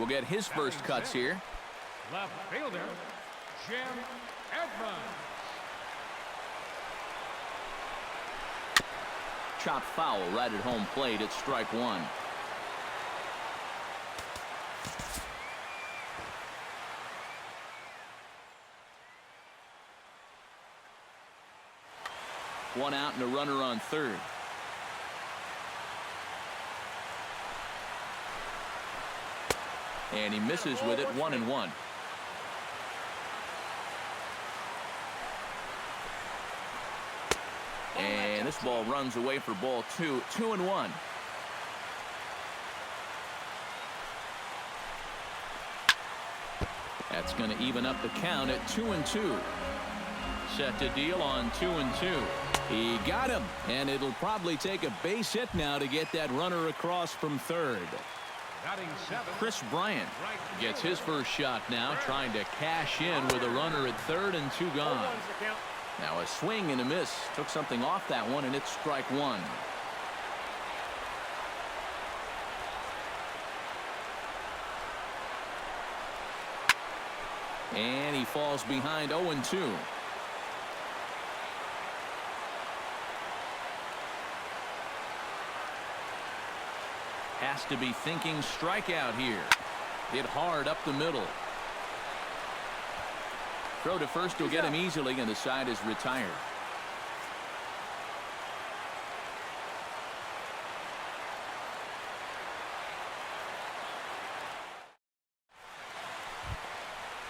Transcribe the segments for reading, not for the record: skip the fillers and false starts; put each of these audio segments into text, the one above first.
will get his first cuts here. Left fielder, Jim Edmonds. Chop foul right at home plate. It's strike one. One out and a runner on third. And he misses with it, 1-1. And this ball runs away for ball two. 2-1. That's going to even up the count at 2-2. Set to deal on 2-2. He got him, and it'll probably take a base hit now to get that runner across from third. Chris Bryant gets his first shot now, trying to cash in with a runner at third and 2 gone. Now a swing and a miss. Took something off that one, and it's strike one. And he falls behind 0-2. Has to be thinking strikeout here. Hit hard up the middle. Throw to first will get him easily, and the side is retired.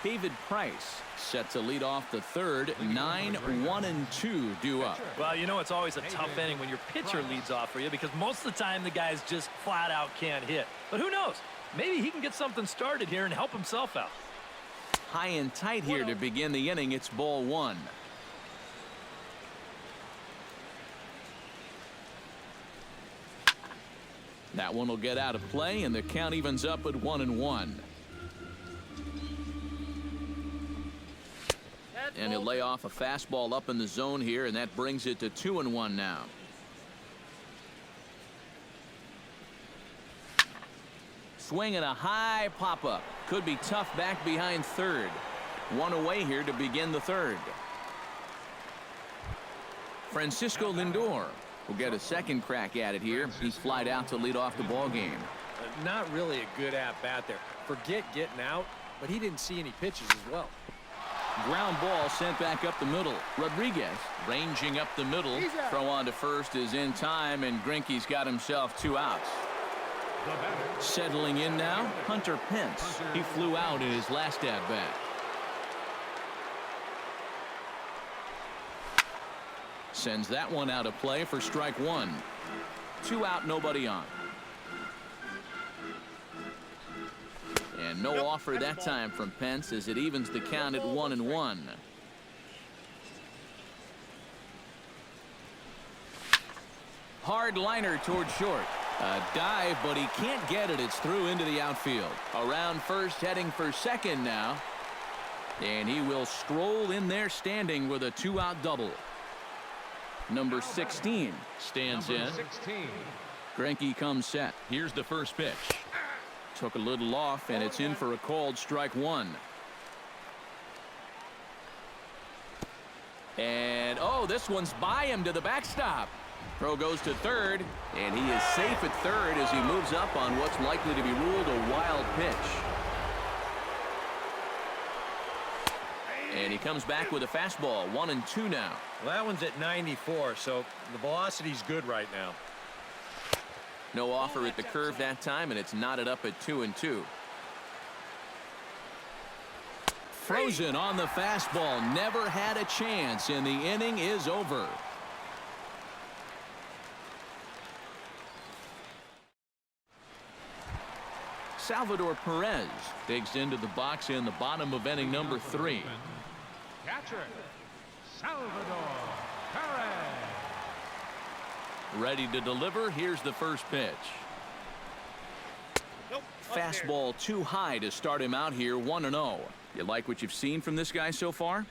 David Price set to lead off the third. 9-1-2 due up. Well, you know, it's always a tough inning when your pitcher leads off for you, because most of the time the guys just flat out can't hit. But who knows? Maybe he can get something started here and help himself out. High and tight here to begin the inning. It's ball one. That one will get out of play, and the count evens up at 1-1. And he'll lay off a fastball up in the zone here, and that brings it to 2-1 now. Swing and a high pop-up. Could be tough back behind third. One away here to begin the third. Francisco Lindor will get a second crack at it here. He's flied out to lead off the ball game. Not really a good at-bat there. Forget getting out, but he didn't see any pitches as well. Ground ball sent back up the middle. Rodriguez ranging up the middle. Throw on to first is in time, and Greinke's got himself 2 outs. Settling in now, Hunter Pence. He flew out in his last at-bat. Sends that one out of play for strike one. 2 out, nobody on. And no offer that time from Pence as it evens the count at 1-1. Hard liner toward short. A dive, but he can't get it. It's through into the outfield. Around first, heading for second now. And he will stroll in there standing with a 2-out double. Number 16 stands in. Greinke comes set. Here's the first pitch. Took a little off, and it's in for a called strike one. And oh, this one's by him to the backstop. Throw goes to third, and he is safe at third as he moves up on what's likely to be ruled a wild pitch. And he comes back with a fastball. 1-2 now. Well, that one's at 94, so the velocity's good right now. No offer at the curve that time, and it's knotted up at 2-2. Frozen on the fastball. Never had a chance, and the inning is over. Salvador Perez digs into the box in the bottom of inning number 3. Catcher, Salvador Perez. Ready to deliver. Here's the first pitch. Fastball too high to start him out here. 1-0. You like what you've seen from this guy so far?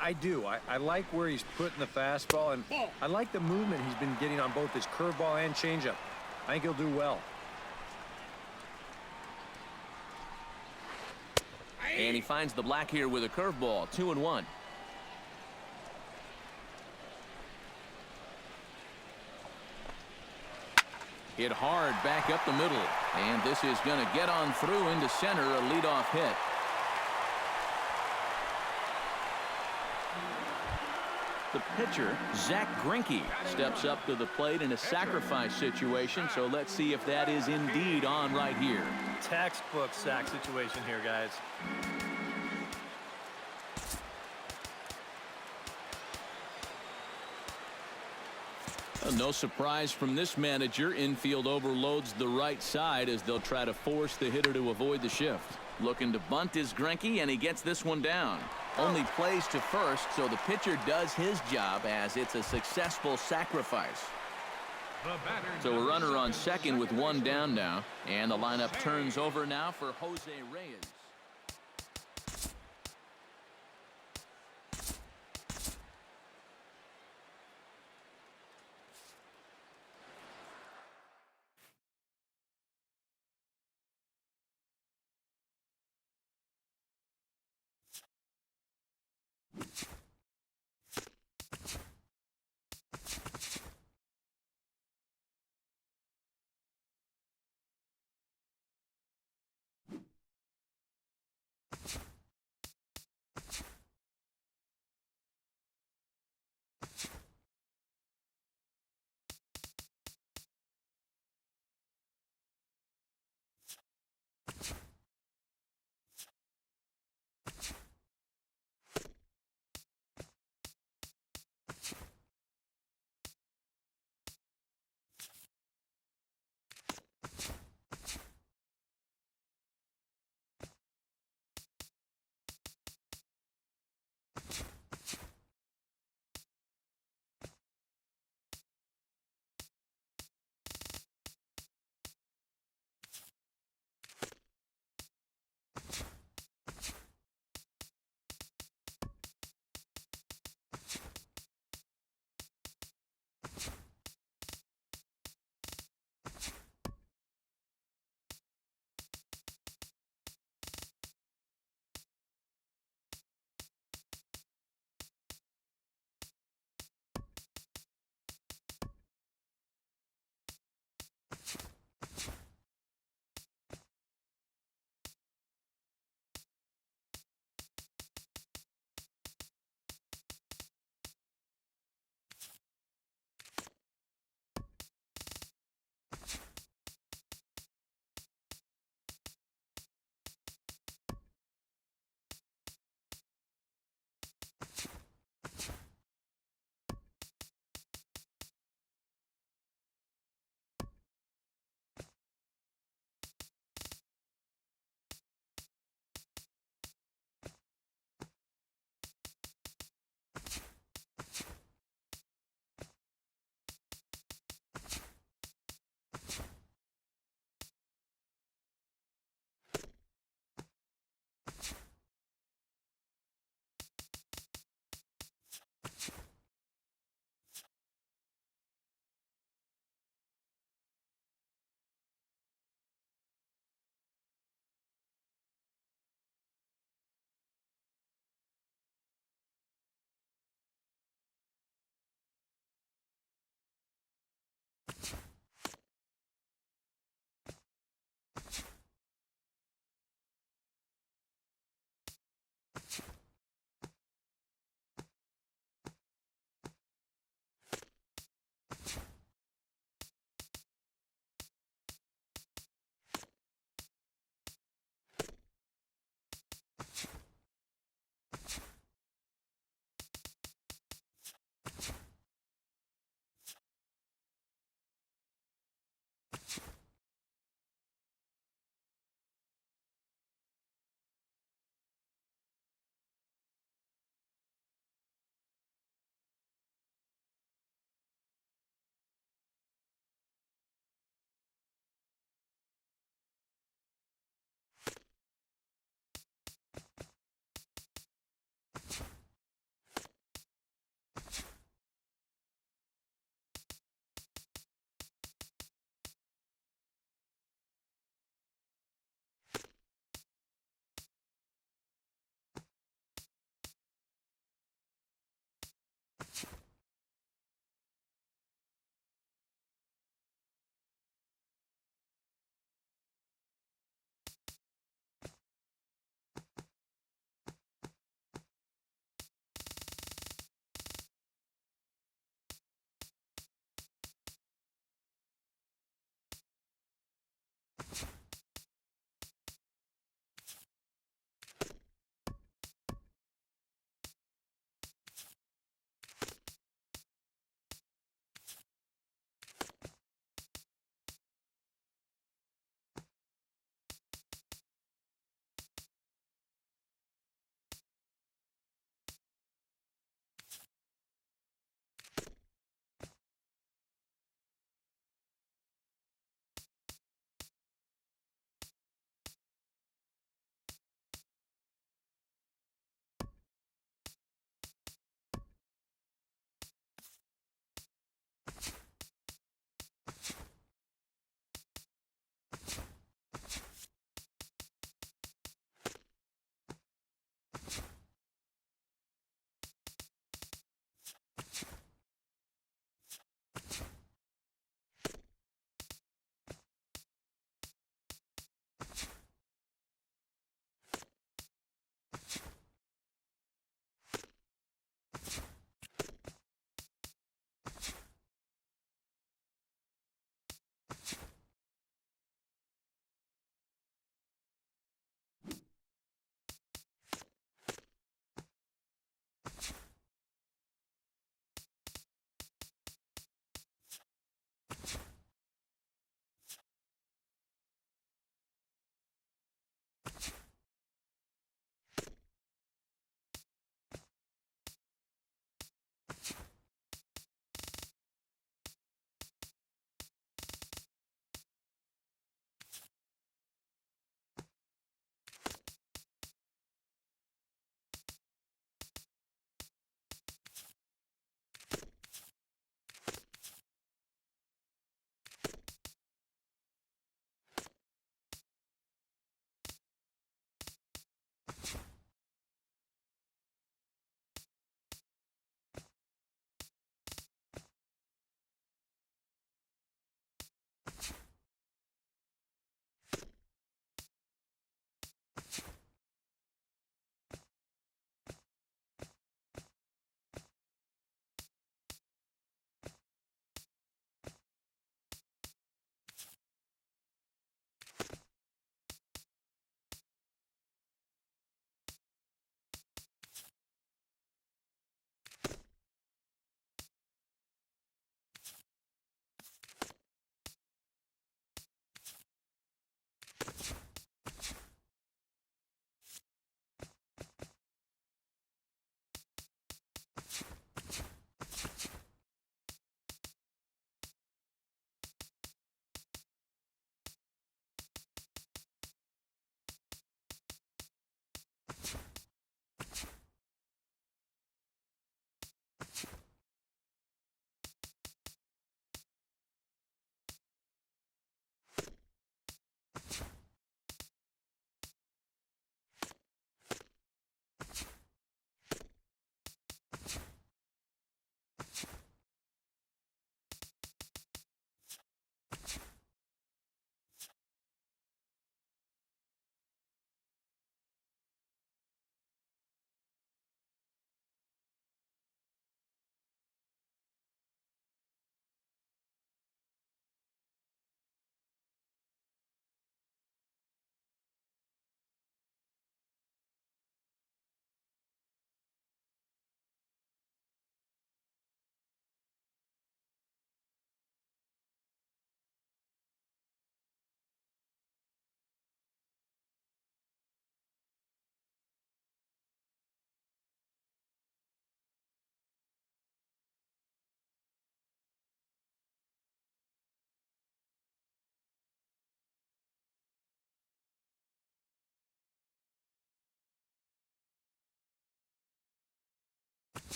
I do. I like where he's putting the fastball, and I like the movement he's been getting on both his curveball and changeup. I think he'll do well. And he finds the black here with a curveball. 2-1. Hit hard back up the middle. And this is going to get on through into center, a leadoff hit. The pitcher, Zach Greinke, steps up to the plate in a sacrifice situation. So let's see if that is indeed on right here. Textbook sack situation here, guys. No surprise from this manager. Infield overloads the right side as they'll try to force the hitter to avoid the shift. Looking to bunt is Greinke, and he gets this one down. Only plays to first, so the pitcher does his job as it's a successful sacrifice. So a runner on second with one down now, and the lineup turns over now for Jose Reyes.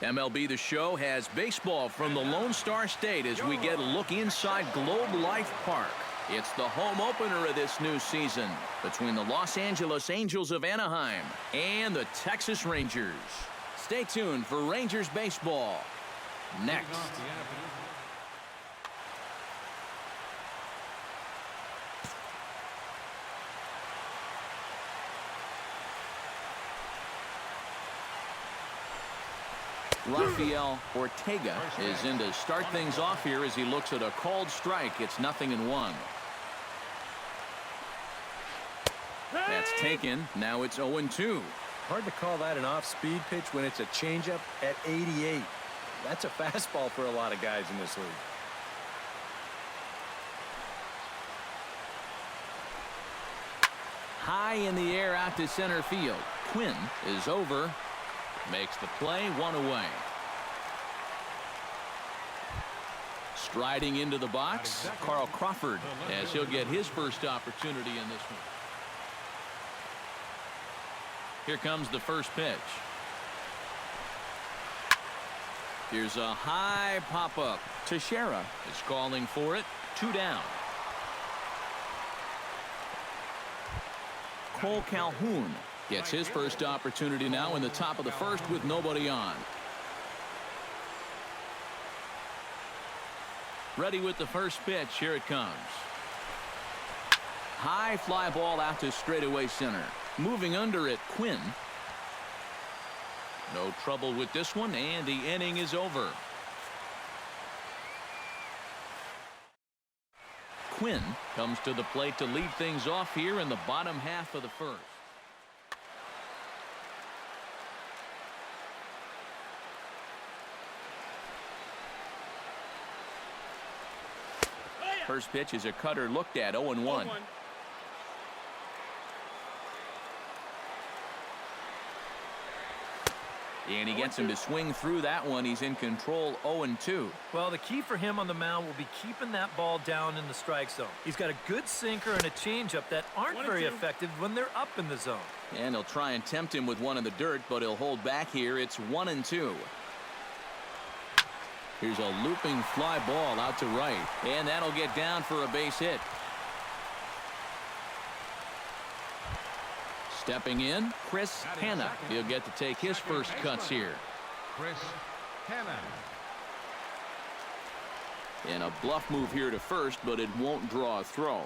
MLB The Show has baseball from the Lone Star State as we get a look inside Globe Life Park. It's the home opener of this new season between the Los Angeles Angels of Anaheim and the Texas Rangers. Stay tuned for Rangers baseball next. Rafael Ortega is in to start things off here as he looks at a called strike. It's 0-1. That's taken. Now it's 0-2. Hard to call that an off-speed pitch when it's a changeup at 88. That's a fastball for a lot of guys in this league. High in the air out to center field. Quinn is over. Makes the play, 1 away. Striding into the box, Carl Crawford, as he'll get his first opportunity in this one. Here comes the first pitch. Here's a high pop-up. Teixeira is calling for it. 2 down. Cole Calhoun gets his first opportunity now in the top of the first with nobody on. Ready with the first pitch. Here it comes. High fly ball out to straightaway center. Moving under it, Quinn. No trouble with this one, and the inning is over. Quinn comes to the plate to lead things off here in the bottom half of the first. First pitch is a cutter looked at, 0-1. And he gets him to swing through that one. He's in control, 0-2. Well, the key for him on the mound will be keeping that ball down in the strike zone. He's got a good sinker and a changeup that aren't very effective when they're up in the zone. And he'll try and tempt him with one in the dirt, but he'll hold back here. It's 1-2. Here's a looping fly ball out to right, and that'll get down for a base hit. Stepping in, Chris Hanna. He'll get to take his first cuts here. Chris Hanna. And a bluff move here to first, but it won't draw a throw.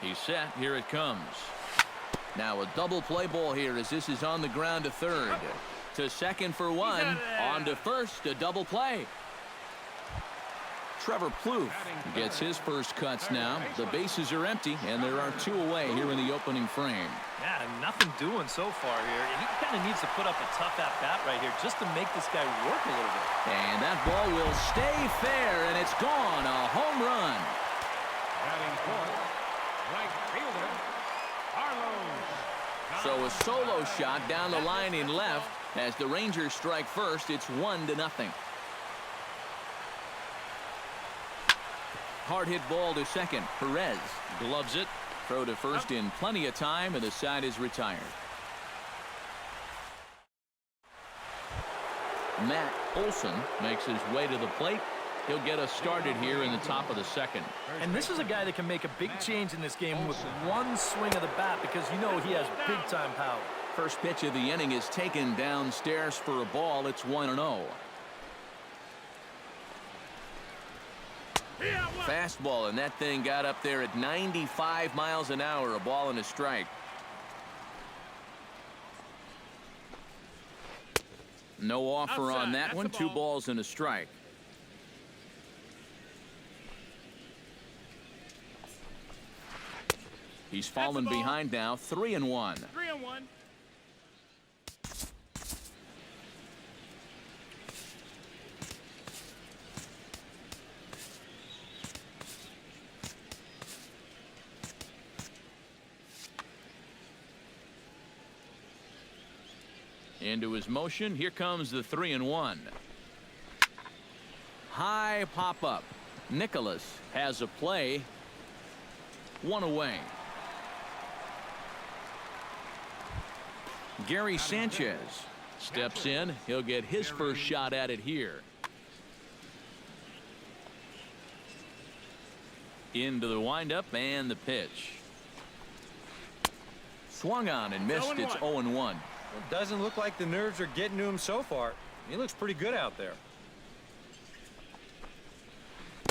He's set. Here it comes. Now a double play ball here as this is on the ground to third. To second for one. On to first. A double play. Trevor Plouffe gets his first cuts now. The bases are empty, and there are 2 away here in the opening frame. Yeah, nothing doing so far here. He kind of needs to put up a tough at-bat right here just to make this guy work a little bit. And that ball will stay fair, and it's gone. A home run. Batting fourth, right fielder, Carlos. So a solo shot down the line in left. As the Rangers strike first, it's 1-0. Hard hit ball to second. Perez gloves it. Throw to first in plenty of time, and the side is retired. Matt Olson makes his way to the plate. He'll get us started here in the top of the second. And this is a guy that can make a big change in this game with one swing of the bat because you know he has big-time power. First pitch of the inning is taken downstairs for a ball. It's 1-0. Fastball, and that thing got up there at 95 miles an hour. A ball and a strike. No offer on that one. 2 balls and a strike. He's fallen behind now. 3-1. 3-1. Into his motion. Here comes the 3-1. High pop-up. Nicholas has a play. 1 away. Gary Sanchez steps in. He'll get his first shot at it here. Into the windup and the pitch. Swung on and missed. It's 0-1. It doesn't look like the nerves are getting to him so far. He looks pretty good out there.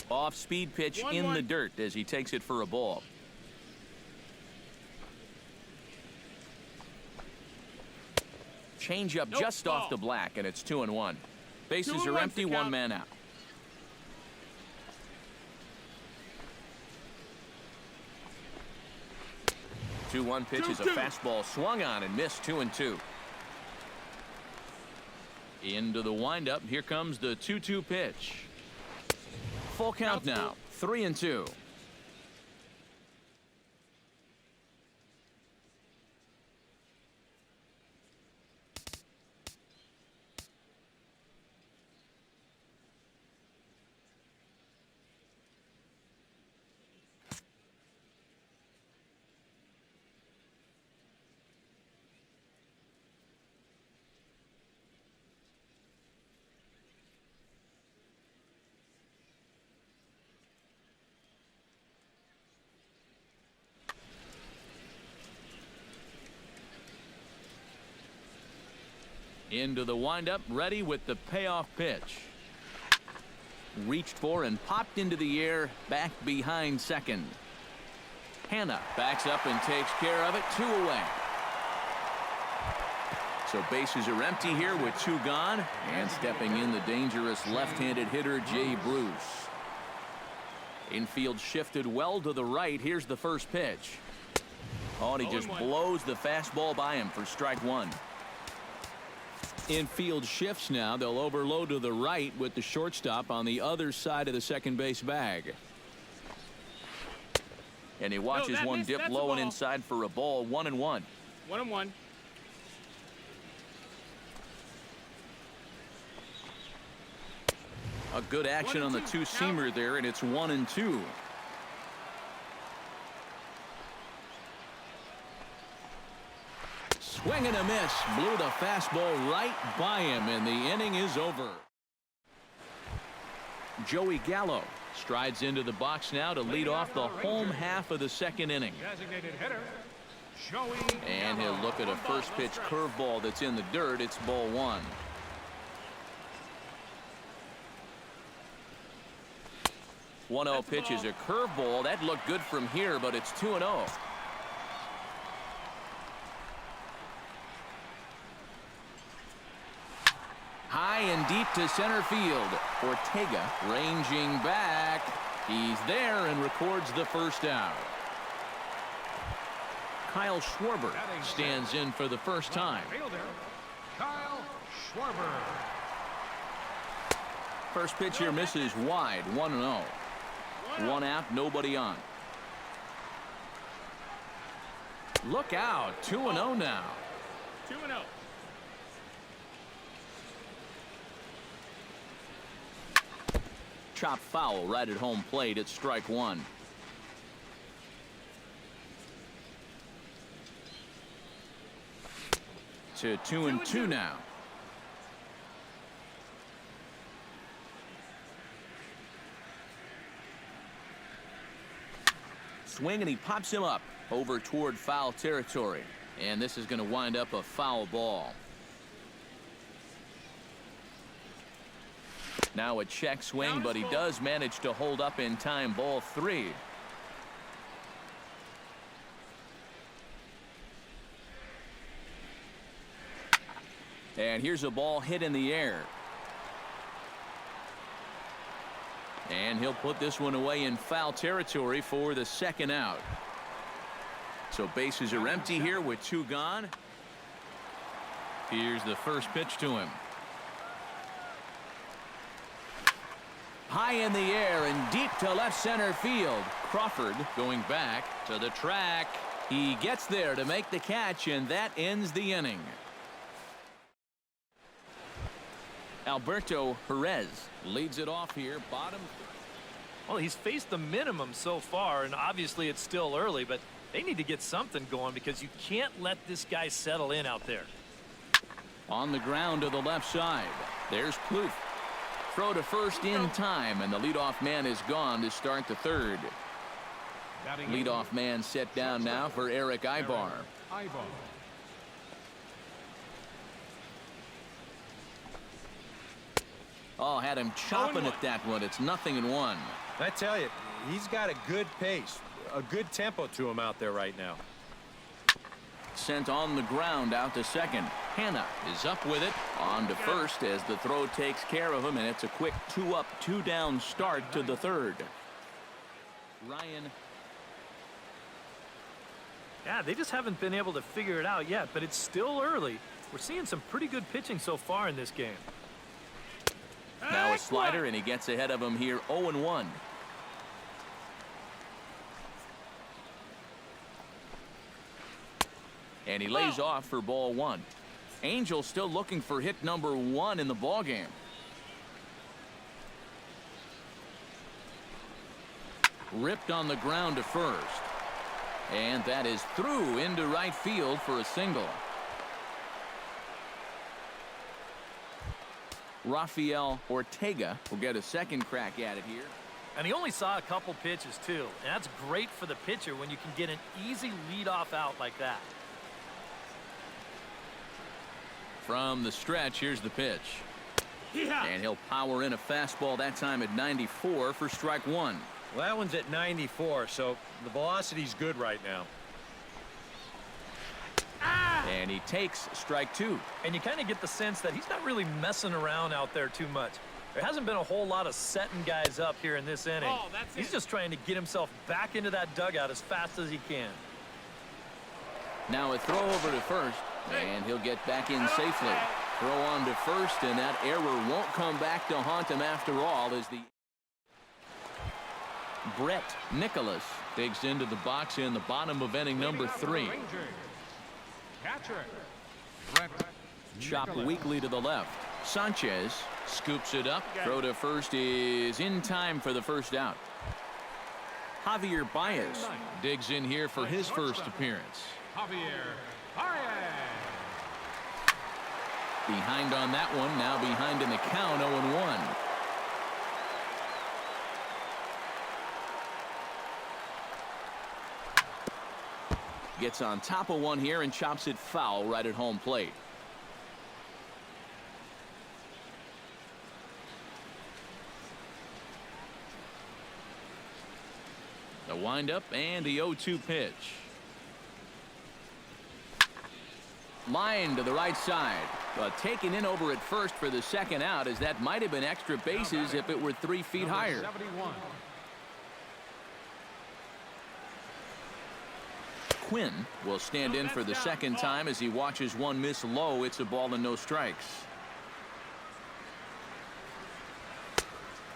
Off-speed pitch in the dirt as he takes it for a ball. Change up just off the black, and it's 2-1. Bases are empty, one man out. Two-one pitch is a fastball swung on and missed. 2-2. Into the windup. Here comes the 2-2 pitch. Full count now. 3-2. Into the windup, ready with the payoff pitch. Reached for and popped into the air, back behind second. Hanna backs up and takes care of it. 2 away. So bases are empty here with 2 gone, and stepping in the dangerous left-handed hitter Jay Bruce. Infield shifted well to the right. Here's the first pitch. Oh, and he just blows the fastball by him for strike 1. Infield shifts now. They'll overload to the right with the shortstop on the other side of the second base bag. And he watches one dip low and inside for a ball. 1-1. 1-1. A good action on the two-seamer there, and it's 1-2. Swing and a miss. Blew the fastball right by him, and the inning is over. Joey Gallo strides into the box now to lead off the home half of the second inning. Designated hitter, Joey And he'll look at a first pitch curveball that's in the dirt. It's ball 1. One 0 pitch is a curveball. That looked good from here, but it's 2-0. High and deep to center field. Ortega ranging back. He's there and records the first out. Kyle Schwarber stands in for the first time. fielder, Kyle Schwarber. First pitch here misses wide. 1-0. 1 out, nobody on. Look out. 2-0 now. 2-0. Chop foul right at home plate. It's strike 1. To 2-2 now. Swing and he pops him up over toward foul territory, and this is going to wind up a foul ball. Now a check swing, but he does manage to hold up in time. Ball 3. And here's a ball hit in the air. And he'll put this one away in foul territory for the second out. So bases are empty here with 2 gone. Here's the first pitch to him. High in the air and deep to left center field. Crawford going back to the track. He gets there to make the catch, and that ends the inning. Alberto Perez leads it off here, bottom. Well, he's faced the minimum so far, and obviously it's still early, but They need to get something going because you can't let this guy settle in out there. On the ground to the left side. There's Plouffe. Throw to first in time, and the leadoff man is gone to start the third. Leadoff man set down now for Eric Ibar. Oh, had him chopping at that one. It's 0-1. I tell you, he's got a good pace, a good tempo to him out there right now. Sent on the ground out to second. Hanna is up with it. On to first as the throw takes care of him, and it's a quick 2-up, 2-down start to the third. Ryan. Yeah, they just haven't been able to figure it out yet, but it's still early. We're seeing some pretty good pitching so far in this game. Now a slider, and he gets ahead of him here, 0-1. And he lays off for ball one. Angel still looking for hit number 1 in the ballgame. Ripped on the ground to first. And that is through into right field for a single. Rafael Ortega will get a second crack at it here. And he only saw a couple pitches, too. And that's great for the pitcher when you can get an easy leadoff out like that. From the stretch, here's the pitch. And he'll power in a fastball that time at 94 for strike 1. Well, that one's at 94, so the velocity's good right now. And he takes strike 2. And you kind of get the sense that he's not really messing around out there too much. There hasn't been a whole lot of setting guys up here in this inning. He's just trying to get himself back into that dugout as fast as he can. Now a throw over to first, and he'll get back in safely. Throw on to first, and that error won't come back to haunt him after all as the Brett Nicholas digs into the box in the bottom of inning number 3. Chop weakly to the left. Sanchez scoops it up. Throw to first is in time for the first out. Javier Baez digs in here for his first appearance. Behind on that one, now behind in the count, 0-1. Gets on top of one here and chops it foul right at home plate. The windup and the 0-2 pitch. Line to the right side, but taken in over at first for the second out, as that might have been extra bases if it were 3 feet higher. 71. Quinn will stand in for the second time as he watches one miss low. It's a ball and no strikes.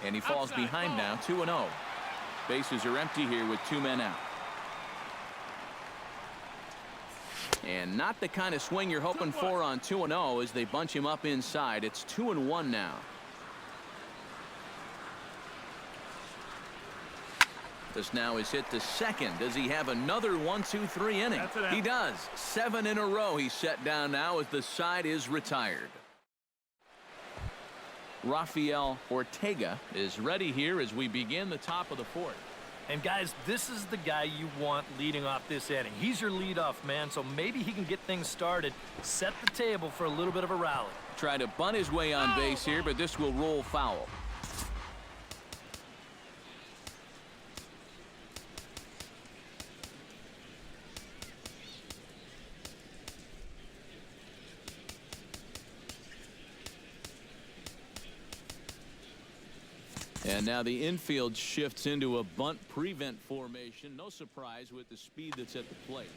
And he falls behind now, 2-0. Bases are empty here with 2 men out. And not the kind of swing you're hoping for on 2-0 as they bunch him up inside. It's 2-1 now. This now is hit to second. Does he have another 1-2-3 inning? He does. 7 in a row he's set down now as the side is retired. Rafael Ortega is ready here as we begin the top of the 4th. And guys, this is the guy you want leading off this inning. He's your leadoff man, so maybe he can get things started, set the table for a little bit of a rally. Try to bunt his way on base here, but this will roll foul. And now the infield shifts into a bunt prevent formation. No surprise with the speed that's at the plate.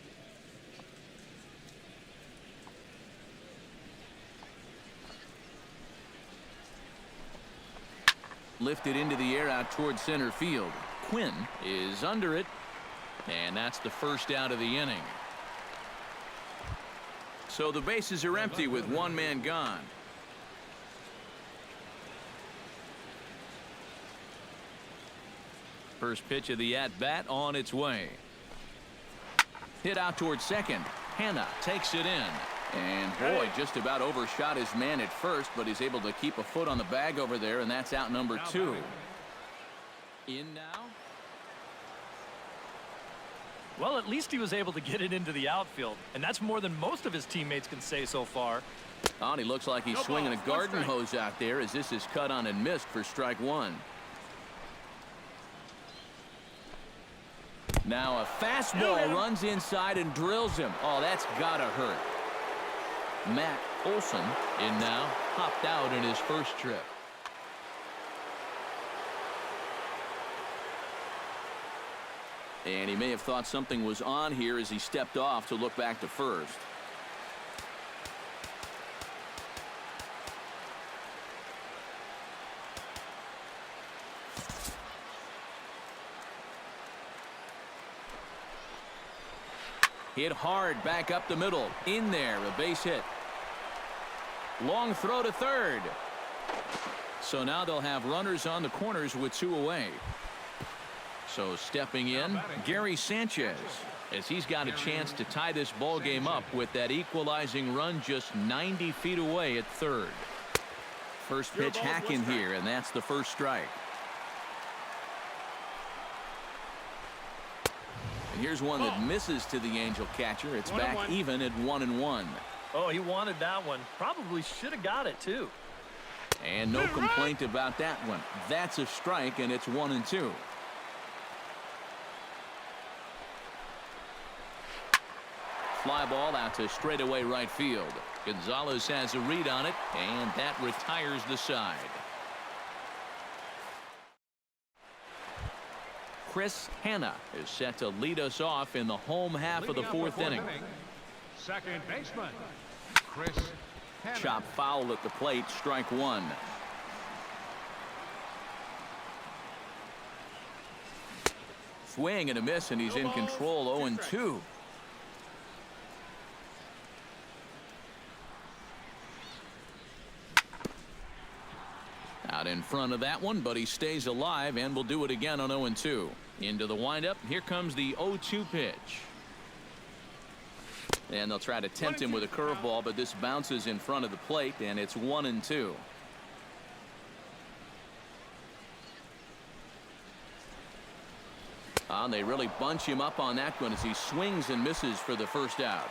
Lifted into the air out towards center field. Quinn is under it, and that's the first out of the inning. So the bases are empty with 1 man gone. First pitch of the at-bat on its way. Hit out towards second. Hanna takes it in. And boy, just about overshot his man at first, but he's able to keep a foot on the bag over there, and that's out number 2. In now. Well, at least he was able to get it into the outfield, and that's more than most of his teammates can say so far. Oh, and he looks like he's swinging a garden hose out there as this is cut on and missed for strike 1. Now a fastball runs inside and drills him. Oh, that's gotta hurt. Matt Olson in now, hopped out in his first trip. And he may have thought something was on here as he stepped off to look back to first. Hit hard back up the middle. In there, a base hit. Long throw to third. So now they'll have runners on the corners with 2 away. So stepping in, Gary Sanchez, as he's got a chance to tie this ball game up with that equalizing run just 90 feet away at third. First pitch hack in here, and that's the first strike. And here's one that misses to the Angel catcher. It's back even at 1-1. Oh, he wanted that one. Probably should have got it, too. And no complaint about that one. That's a strike, and it's 1-2. Fly ball out to straightaway right field. Gonzalez has a read on it, and that retires the side. Chris Hanna is set to lead us off in the home half of the 4th inning. Second baseman, Chris Hanna. Chop foul at the plate, strike 1. Swing and a miss, and he's in control. 0-2. Out in front of that one, but he stays alive and will do it again on 0-2. Into the windup. Here comes the 0-2 pitch. And they'll try to tempt him with a curveball, but this bounces in front of the plate, and it's 1-2. They really bunch him up on that one as he swings and misses for the first out.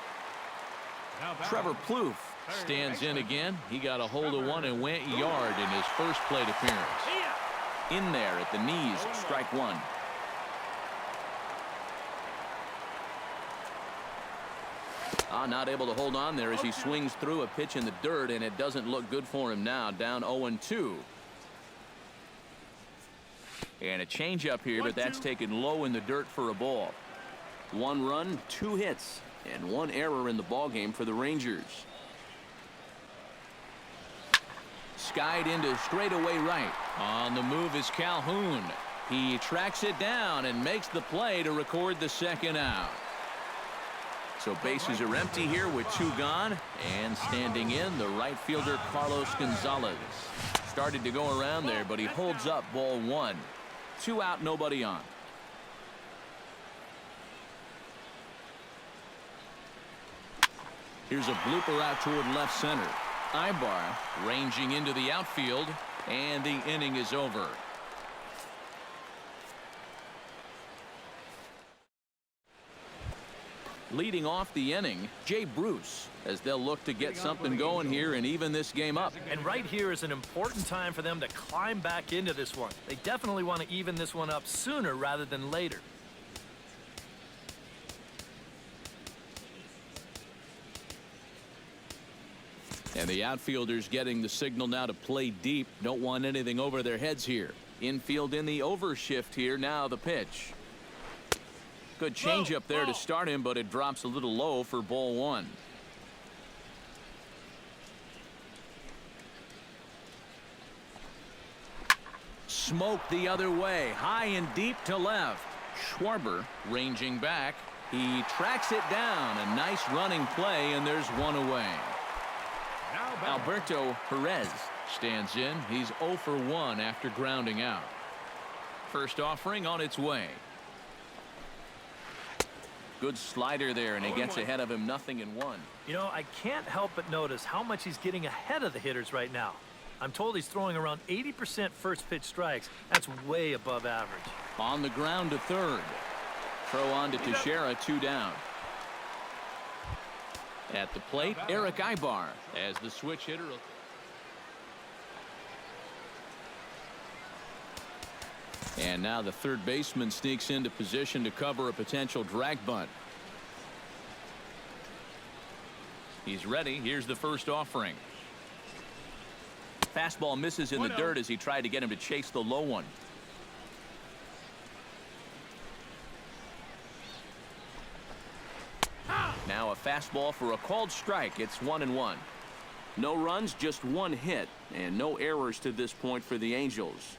Trevor Plouffe stands in again. He got a hold of one and went yard in his first plate appearance. In there at the knees, strike 1. Not able to hold on there as he swings through a pitch in the dirt, and it doesn't look good for him now. Down 0-2. And a changeup here, but that's taken low in the dirt for a ball. 1 run, 2 hits, and 1 error in the ballgame for the Rangers. Skied into straightaway right. On the move is Calhoun. He tracks it down and makes the play to record the second out. So bases are empty here with 2 gone, and standing in the right fielder Carlos Gonzalez. Started to go around there, but he holds up ball 1. 2 out, nobody on. Here's a blooper out toward left center. Ibar ranging into the outfield, and the inning is over. Leading off the inning, Jay Bruce, as they'll look to get something going here and even this game up. And right here is an important time for them to climb back into this one. They definitely want to even this one up sooner rather than later. And the outfielders getting the signal now to play deep. Don't want anything over their heads here. Infield in the overshift here. Now the pitch. Good changeup there to start him, but it drops a little low for ball 1. Smoke the other way. High and deep to left. Schwarber ranging back. He tracks it down. A nice running play, and there's 1 away. Alberto Perez stands in. He's 0 for 1 after grounding out. First offering on its way. Good slider there, and he gets ahead of him 0-1. You know, I can't help but notice how much he's getting ahead of the hitters right now. I'm told he's throwing around 80% first pitch strikes. That's way above average. On the ground to third. Throw on to Teixeira, 2 down. At the plate, Eric Ibar as the switch hitter. And now the third baseman sneaks into position to cover a potential drag bunt. He's ready. Here's the first offering. Fastball misses in the dirt as he tried to get him to chase the low one. Now a fastball for a called strike. It's 1-1. No runs, just 1 hit, and no errors to this point for the Angels.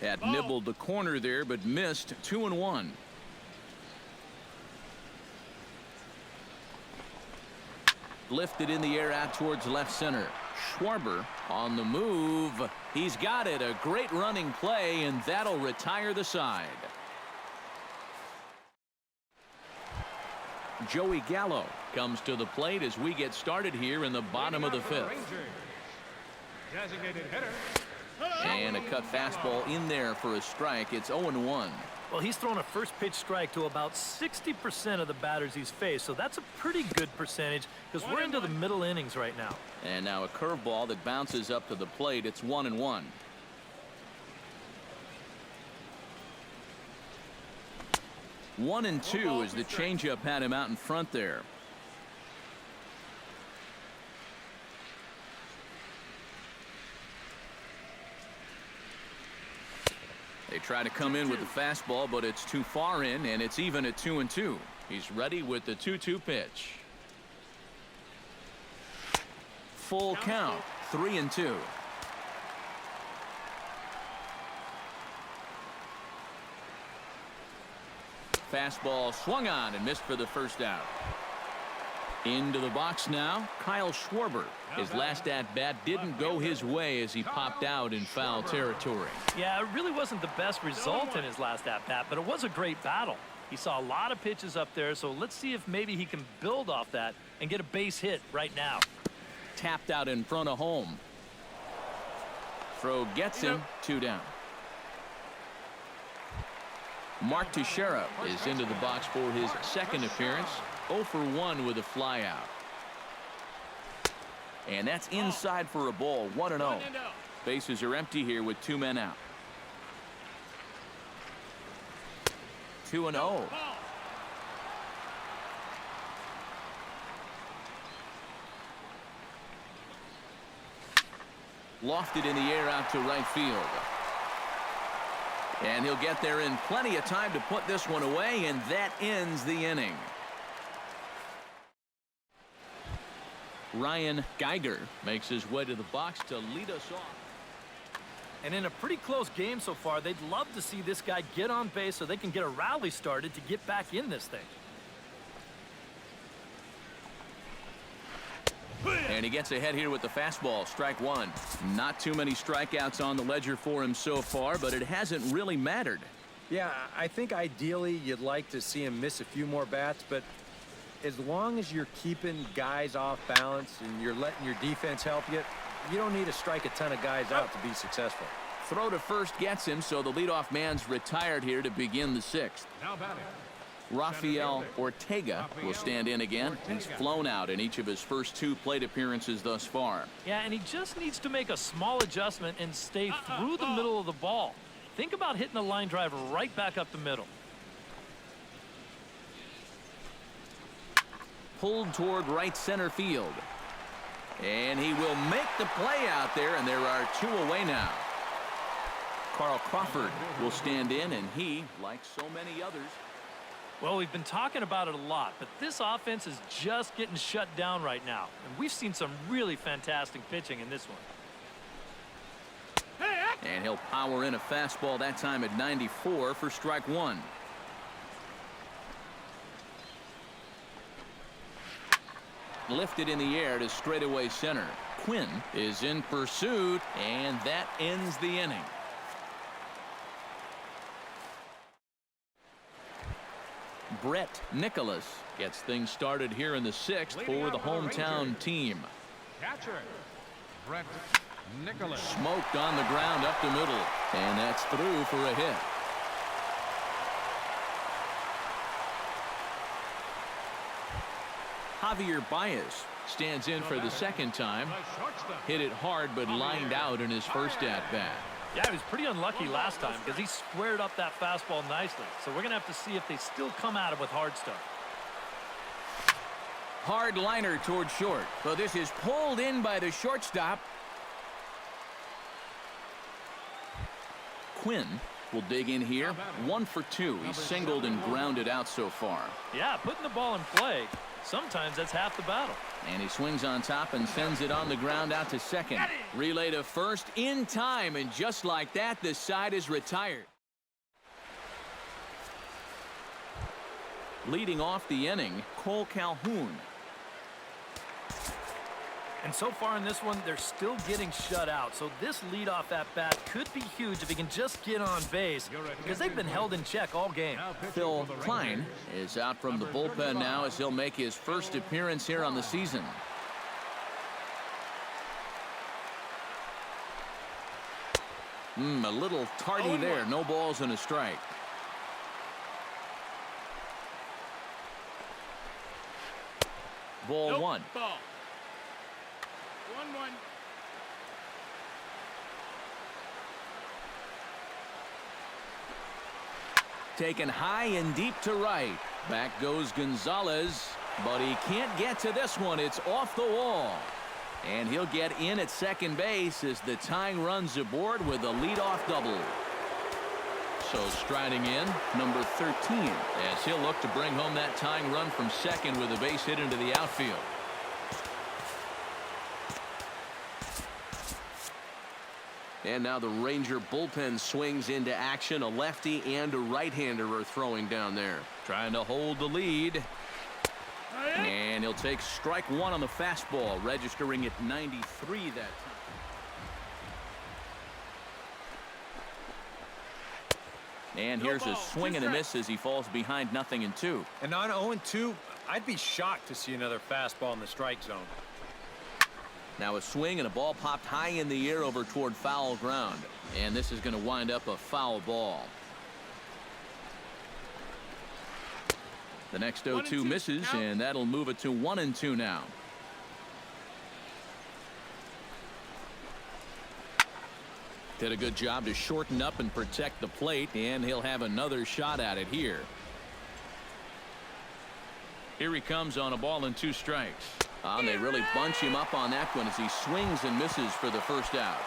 Had nibbled the corner there, but missed. 2-1. Lifted in the air out towards left center. Schwarber on the move. He's got it. A great running play, and that'll retire the side. Joey Gallo comes to the plate as we get started here in the bottom of the 5th. Designated hitter. And a cut fastball in there for a strike. It's 0-1. Well, he's thrown a first pitch strike to about 60% of the batters he's faced, so that's a pretty good percentage because we're into the middle innings right now. And now a curveball that bounces up to the plate. It's 1-1. One and two as the changeup had him out in front there. They try to come in with the fastball, but it's too far in, and it's even at 2-2. He's ready with the 2-2 pitch. Full count, 3-2. Fastball swung on and missed for the first out. Into the box now, Kyle Schwarber. His last at-bat didn't go his way as he popped out in foul territory. Yeah, it really wasn't the best result in his last at-bat, but it was a great battle. He saw a lot of pitches up there, so let's see if maybe he can build off that and get a base hit right now. Tapped out in front of home. Throw gets him, 2 down. Mark Teixeira is into the box for his second appearance. 0 for 1 with a flyout. And that's inside for a ball. 1-0. Bases are empty here with 2 men out. 2-0. Lofted in the air out to right field. And he'll get there in plenty of time to put this one away, and that ends the inning. Ryan Geiger makes his way to the box to lead us off. And in a pretty close game so far, they'd love to see this guy get on base so they can get a rally started to get back in this thing. And he gets ahead here with the fastball. Strike 1. Not too many strikeouts on the ledger for him so far, but it hasn't really mattered. Yeah, I think ideally you'd like to see him miss a few more bats, but as long as you're keeping guys off balance and you're letting your defense help you, you don't need to strike a ton of guys out to be successful. Throw to first gets him, so the leadoff man's retired here to begin the 6th. Now batting. Rafael Ortega will stand in again. He's flown out in each of his first 2 plate appearances thus far. Yeah, and he just needs to make a small adjustment and stay through the middle of the ball. Think about hitting a line drive right back up the middle. Pulled toward right center field. And he will make the play out there, and there are 2 away now. Carl Crawford will stand in, and he, like so many others. Well, we've been talking about it a lot, but this offense is just getting shut down right now. And we've seen some really fantastic pitching in this one. And he'll power in a fastball that time at 94 for strike one. Lifted in the air to straightaway center. Quinn is in pursuit, and that ends the inning. Brett Nicholas gets things started here in the sixth for the hometown team. Catcher, Brett Nicholas. Smoked on the ground up the middle, and that's through for a hit. Javier Baez stands in for the second time. Hit it hard, but lined out in his first at-bat. Yeah, he was pretty unlucky last time because he squared up that fastball nicely. So we're going to have to see if they still come at him with hard stuff. Hard liner toward short. So this is pulled in by the shortstop. Quinn will dig in here. 1 for 2. He's singled and grounded out so far. Yeah, putting the ball in play, sometimes that's half the battle. And he swings on top and sends it on the ground out to second. Relay to first in time, and just like that, the side is retired. Leading off the inning, Cole Calhoun. And so far in this one, they're still getting shut out. So this leadoff at bat could be huge if he can just get on base, because they've been held in check all game. Phil Klein is out from the bullpen now as he'll make his first appearance here on the season. A little tardy there. No balls and a strike. Ball one. Ball. 1-1. Taken high and deep to right. Back goes Gonzalez, but he can't get to this one. It's off the wall. And he'll get in at second base as the tying run's aboard with a leadoff double. So striding in, number 13, as he'll look to bring home that tying run from second with a base hit into the outfield. And now the Ranger bullpen swings into action. A lefty and a right-hander are throwing down there, trying to hold the lead. And he'll take strike one on the fastball, registering at 93 that time. And here's a swing and a miss as he falls behind 0-2. And on 0-2, I'd be shocked to see another fastball in the strike zone. Now a swing and a ball popped high in the air over toward foul ground. And this is going to wind up a foul ball. The next 0-2 misses, and that'll move it to 1-2 now. Did a good job to shorten up and protect the plate, and he'll have another shot at it here. Here he comes on a ball and 2 strikes. And they really bunch him up on that one as he swings and misses for the first out.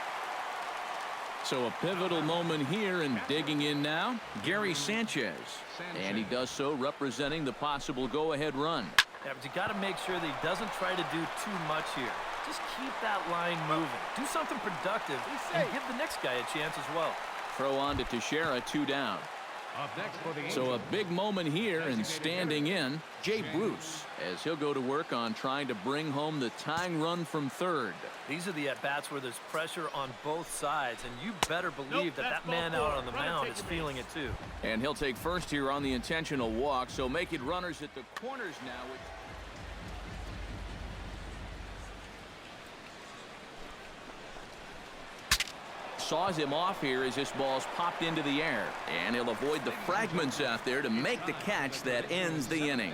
So a pivotal moment here, and digging in now, Gary Sanchez. And he does so representing the possible go-ahead run. Yeah, but you got to make sure that he doesn't try to do too much here. Just keep that line moving. Do something productive and give the next guy a chance as well. Throw on to Teixeira, 2 down. Up next for the So a big moment here, and standing in, Jay Bruce, as he'll go to work on trying to bring home the tying run from third. These are the at-bats where there's pressure on both sides, and you better believe that man out on the mound is feeling it too. And he'll take first here on the intentional walk, so make it runners at the corners now. Saws him off here as this ball's popped into the air, and he'll avoid the fragments out there to make the catch that ends the inning.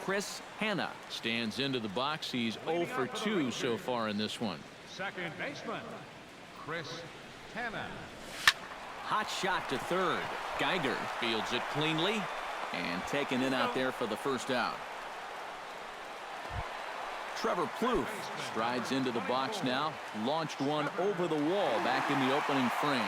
Chris Hanna stands into the box. He's 0 for 2 so far in this one. second baseman, Chris Hanna. Hot shot to third. Geiger fields it cleanly and taken in out there for the first out. Trevor Plouffe strides into the box now. Launched one over the wall back in the opening frame.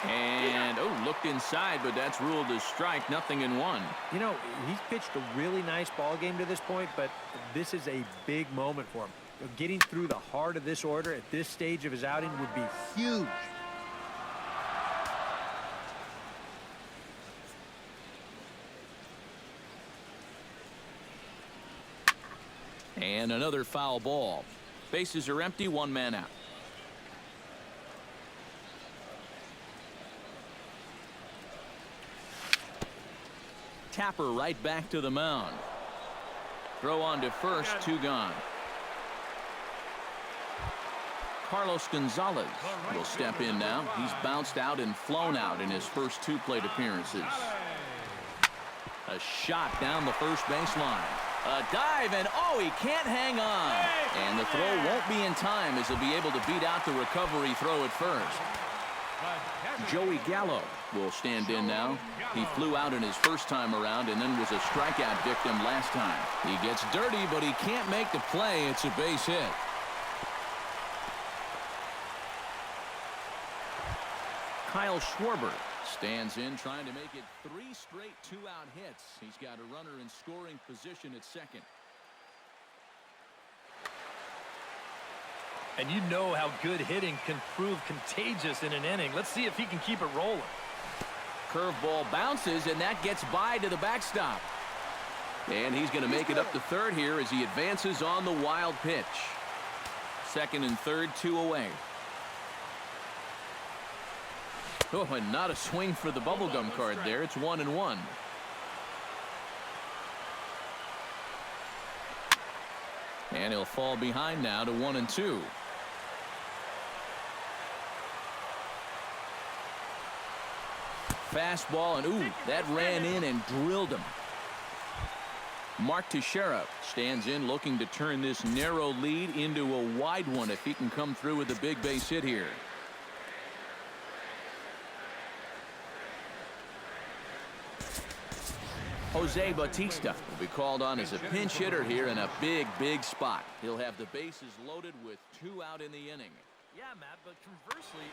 And, oh, looked inside, but that's ruled as strike. Nothing in one. You know, he's pitched a really nice ball game to this point, but this is a big moment for him. Getting through the heart of this order at this stage of his outing would be huge. And another foul ball. Bases are empty, one man out. Tapper right back to the mound. Throw on to first, two gone. Carlos Gonzalez will step in now. He's bounced out and flown out in his first two plate appearances. A shot down the first baseline. A dive, and oh, he can't hang on. And the throw won't be in time as he'll be able to beat out the recovery throw at first. Joey Gallo will stand in now. He flew out in his first time around and then was a strikeout victim last time. He gets dirty, but he can't make the play. It's a base hit. Kyle Schwarber stands in, trying to make it 3 straight two-out hits. He's got a runner in scoring position at second. And you know how good hitting can prove contagious in an inning. Let's see if he can keep it rolling. Curveball bounces, and that gets by to the backstop. And he's going to make it up to third here as he advances on the wild pitch. Second and third, 2 away. Oh, and not a swing for the bubblegum card there. It's 1-1. And he'll fall behind now to 1-2. Fastball, and ooh, that ran in and drilled him. Mark Teixeira stands in, looking to turn this narrow lead into a wide one if he can come through with a big base hit here. Jose Bautista will be called on as a pinch hitter here in a big spot. He'll have the bases loaded with 2 out in the inning. Yeah, Matt, but conversely,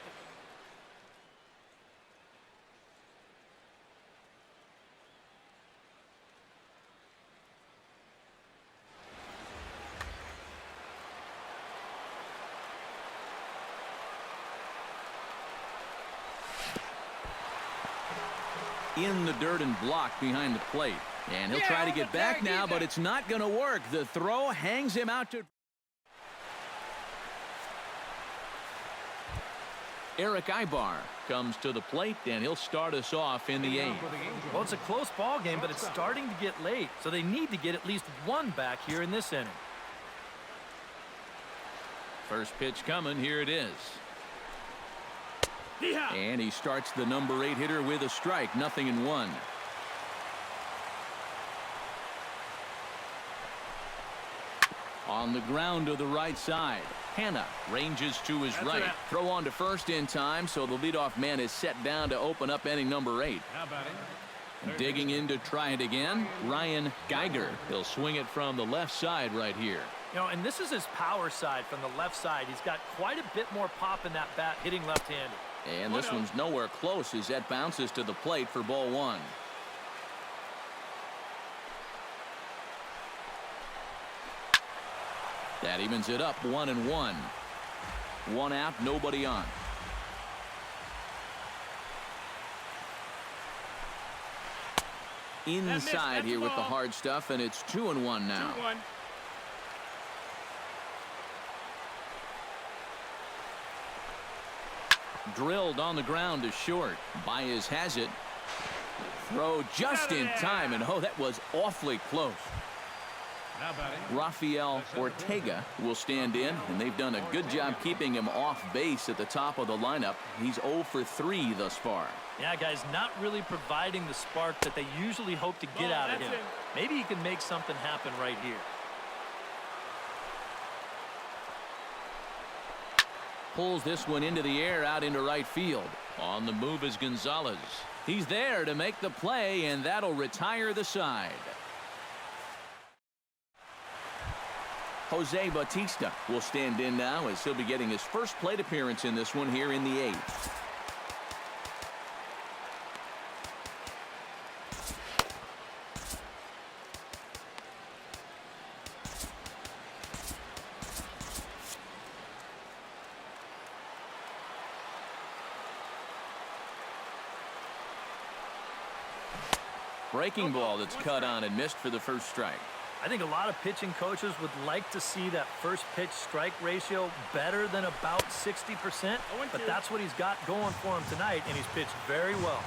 in the dirt and blocked behind the plate. And he'll try to get back now, but it's not going to work. The throw hangs him out to... Eric Ibar comes to the plate, and he'll start us off in the 8th. well, it's a close ball game, but it's starting to get late, so they need to get at least one back here in this inning. First pitch coming. Here it is. And he starts the number 8 hitter with a strike. 0-1. On the ground to the right side. Hanna ranges to his right. Throw on to first in time, so the leadoff man is set down to open up inning number 8. Digging in to try it again, Ryan Geiger. He'll swing it from the left side right here. You know, and this is his power side from the left side. He's got quite a bit more pop in that bat, hitting left-handed. And this one's nowhere close as that bounces to the plate for ball 1. That evens it up 1-1. 1 out, nobody on. Inside here with the hard stuff, and it's 2-1 now. 2-1. Drilled on the ground to short. Baez has it. Throw just in time, and oh, that was awfully close. Rafael Ortega will stand in, and they've done a good job keeping him off base at the top of the lineup. He's 0 for 3 thus far. Yeah, guys, not really providing the spark that they usually hope to get out of him. Maybe he can make something happen right here. Pulls this one into the air out into right field. On the move is Gonzalez. He's there to make the play, and that'll retire the side. Jose Bautista will stand in now as he'll be getting his first plate appearance in this one here in the 8th. Breaking ball that's cut on and missed for the first strike. I think a lot of pitching coaches would like to see that first pitch strike ratio better than about 60%, but that's what he's got going for him tonight, and he's pitched very well.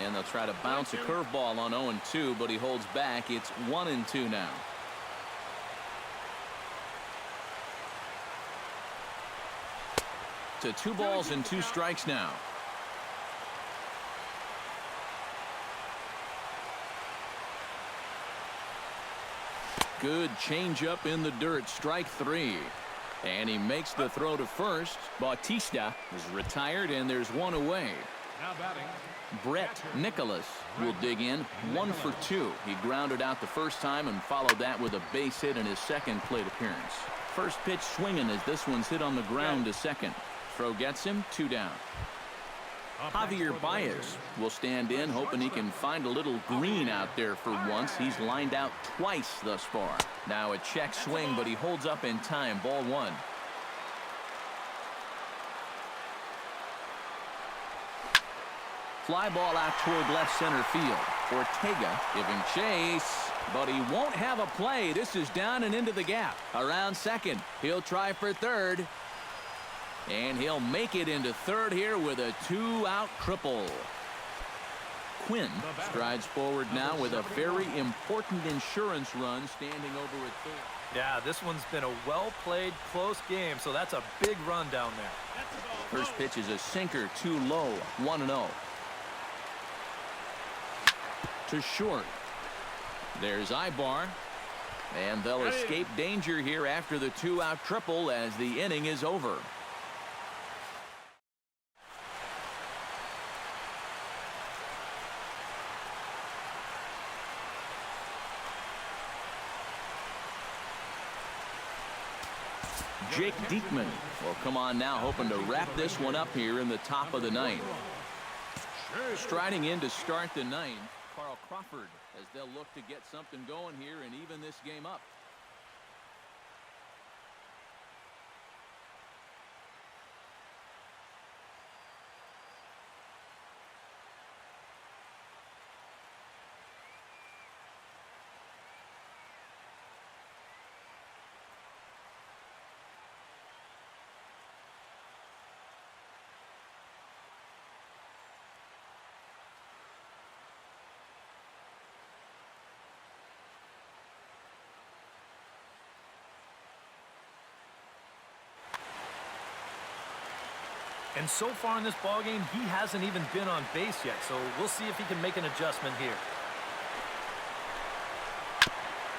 And they'll try to bounce a curveball on 0-2, but he holds back. It's 1-2 now. To 2 balls and 2 strikes now. Good changeup in the dirt, strike 3. And he makes the throw to first. Bautista is retired, and there's 1 away. Now batting. Brett Nicholas will dig in, 1 for 2. He grounded out the first time and followed that with a base hit in his second plate appearance. First pitch swinging as this one's hit on the ground to second. Throw gets him, 2 down. Javier Baez will stand in, hoping he can find a little green out there for once. He's lined out twice thus far. Now a check swing, but he holds up in time. Ball 1. Fly ball out toward left center field. Ortega giving chase, but he won't have a play. This is down and into the gap. Around second. He'll try for third. And he'll make it into third here with a 2-out triple. Quinn strides forward now with a very important insurance run standing over at third. Yeah, this one's been a well-played, close game, so that's a big run down there. First pitch is a sinker, too low, 1-0. To short. There's Ibar. And they'll escape danger here after the 2-out triple as the inning is over. Jake Diekman will come on now, hoping to wrap this one up here in the top of the 9th. Striding in to start the 9th, Carl Crawford, as they'll look to get something going here and even this game up. And so far in this ballgame, he hasn't even been on base yet, so we'll see if he can make an adjustment here.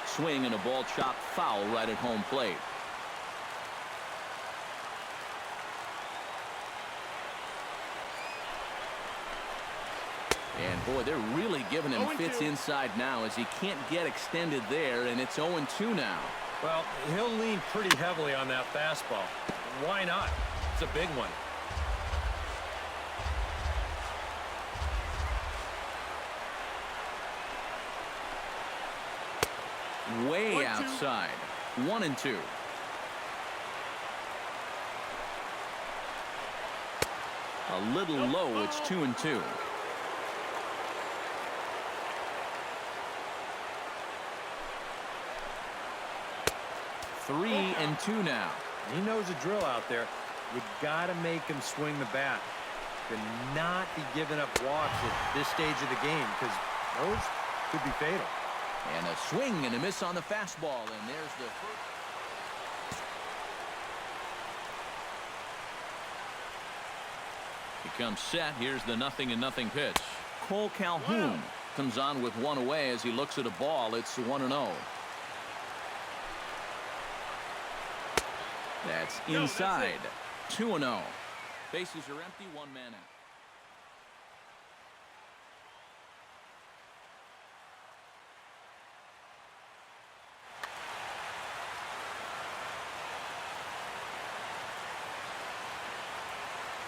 Swing and a ball chopped foul right at home plate. And boy, they're really giving him fits inside now as he can't get extended there, and it's 0-2 now. Well, he'll lean pretty heavily on that fastball. Why not? It's a big one. Way outside. 1-2. A little low. It's 2-2. Three and 2 now. He knows the drill out there. You got to make him swing the bat. To not be giving up walks at this stage of the game, because those could be fatal. And a swing and a miss on the fastball, and there's the first. He comes set. Here's the 0-0 pitch. Cole Calhoun comes on with 1 away as he looks at a ball. It's 1-0. That's inside. 2-0. Bases are empty. 1 man out.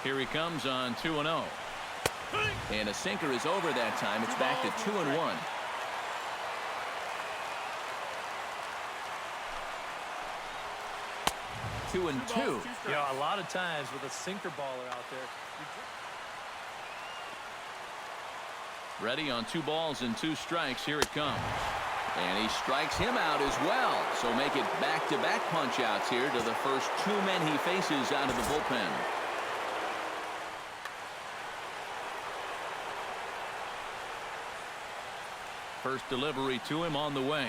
Here he comes on 2-0. And a sinker is over that time. It's back to 2-1. Two and two. You know, a lot of times with a sinker baller out there. Ready on 2 balls and 2 strikes. Here it comes. And he strikes him out as well. So make it back-to-back punch-outs here to the first 2 men he faces out of the bullpen. First delivery to him on the way.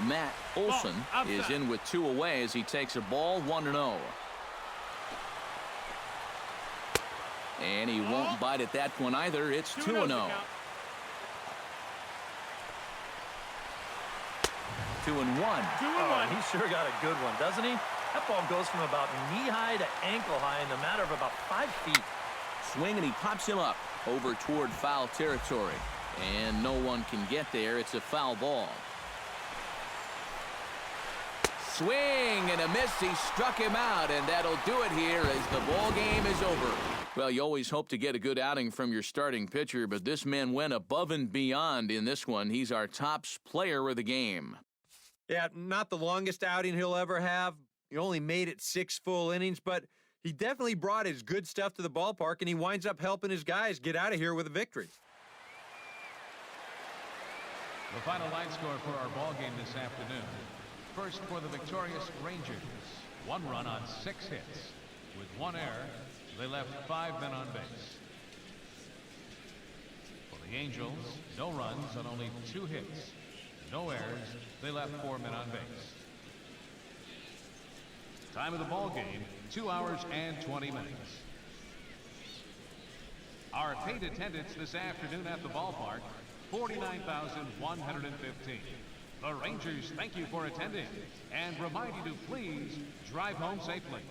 Matt Olson is in with 2 away as he takes a ball 1-0. And he won't bite at that one either. It's 2-0. 2-1. Oh, he sure got a good one, doesn't he? That ball goes from about knee-high to ankle-high in the matter of about 5 feet. Swing, and he pops him up over toward foul territory. And no one can get there. It's a foul ball. Swing and a miss. He struck him out, and that'll do it here as the ball game is over. Well, you always hope to get a good outing from your starting pitcher, but this man went above and beyond in this one. He's our top player of the game. Yeah, not the longest outing he'll ever have. He only made it 6 full innings, but he definitely brought his good stuff to the ballpark, and he winds up helping his guys get out of here with a victory. The final line score for our ball game this afternoon. First for the victorious Rangers. 1 run on 6 hits. With 1 error, they left 5 men on base. For the Angels, no runs on only 2 hits. No errors, they left 4 men on base. Time of the ball game, 2 hours and 20 minutes. Our paid attendance this afternoon at the ballpark, 49,115. The Rangers thank you for attending and remind you to please drive home safely.